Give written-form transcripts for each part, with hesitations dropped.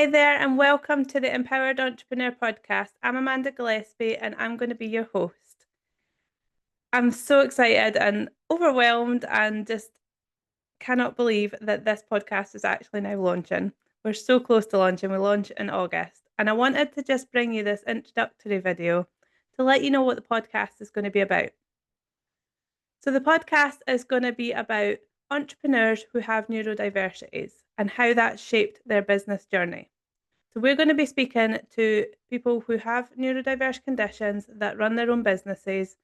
Hi there, and welcome to the Empowered Entrepreneur podcast. I'm Amanda Gillespie, and I'm going to be your host. I'm so excited and overwhelmed, and just cannot believe that this podcast is actually now launching. We're so close to launching. We launch in August, and I wanted to just bring you this introductory video to let you know what the podcast is going to be about. So, the podcast is going to be about entrepreneurs who have neurodiversities and how that shaped their business journey. So we're going to be speaking to people who have neurodiverse conditions that run their own businesses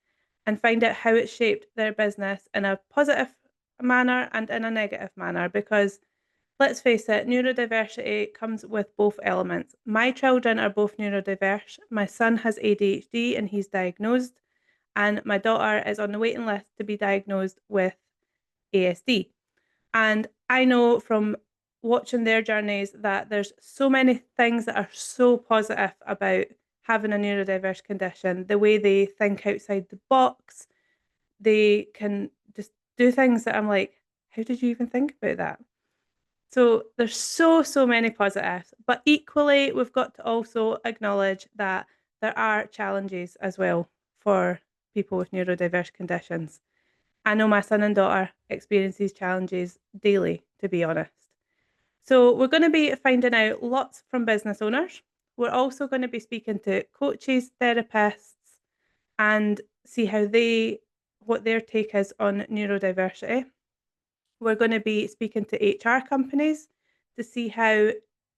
and find out how it shaped their business in a positive manner and in a negative manner. Because let's face it, neurodiversity comes with both elements. My children are both neurodiverse. My son has ADHD and he's diagnosed, and my daughter is on the waiting list to be diagnosed with ASD. And I know from watching their journeys that there's so many things that are so positive about having a neurodiverse condition. The way they think outside the box, they can just do things that I'm like, how did you even think about that? So there's so many positives, but equally we've got to also acknowledge that there are challenges as well for people with neurodiverse conditions. I know my son and daughter experience these challenges daily, to be honest. So we're going to be finding out lots from business owners. We're also going to be speaking to coaches, therapists, and see what their take is on neurodiversity. We're going to be speaking to HR companies to see how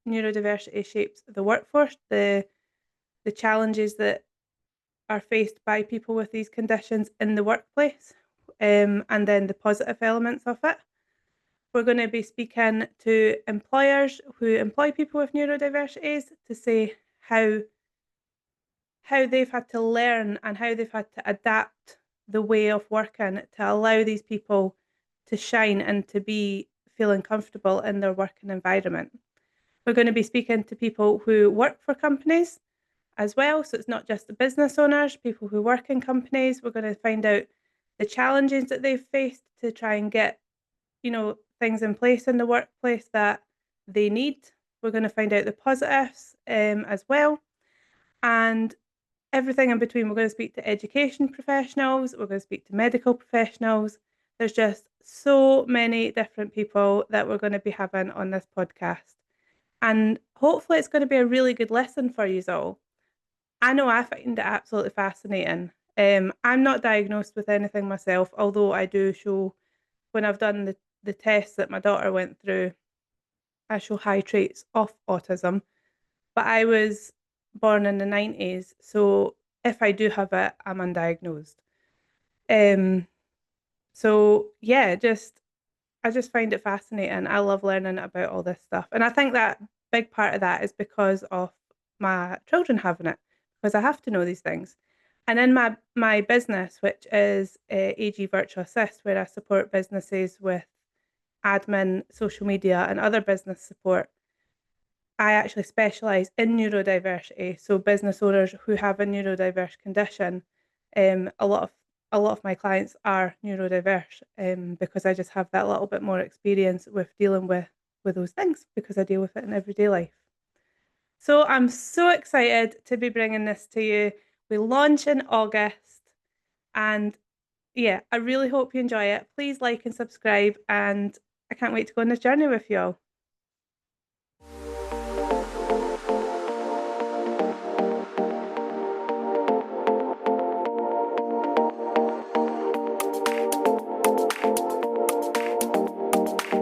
neurodiversity shapes the workforce, the challenges that are faced by people with these conditions in the workplace, and then the positive elements of it. We're going to be speaking to employers who employ people with neurodiversities to say how they've had to learn and how they've had to adapt the way of working to allow these people to shine and to be feeling comfortable in their working environment. We're going to be speaking to people who work for companies as well. So it's not just the business owners, people who work in companies. We're going to find out the challenges that they've faced to try and get, things in place in the workplace that they need. We're going to find out the positives as well. And everything in between. We're going to speak to education professionals. We're going to speak to medical professionals. There's just so many different people that we're going to be having on this podcast. And hopefully it's going to be a really good lesson for you all. I know I find it absolutely fascinating. I'm not diagnosed with anything myself, although I do show, when I've done the tests that my daughter went through, I show high traits of autism. But I was born in the 90s, so if I do have it, I'm undiagnosed. So yeah, I just find it fascinating. I love learning about all this stuff. And I think that big part of that is because of my children having it, because I have to know these things. And in my business, which is AG Virtual Assist, where I support businesses with admin, social media, and other business support, I actually specialise in neurodiversity. So business owners who have a neurodiverse condition, a lot of my clients are neurodiverse, because I just have that little bit more experience with dealing with those things because I deal with it in everyday life. So I'm so excited to be bringing this to you. We launch in August, and yeah, I really hope you enjoy it. Please like and subscribe, and I can't wait to go on this journey with you all.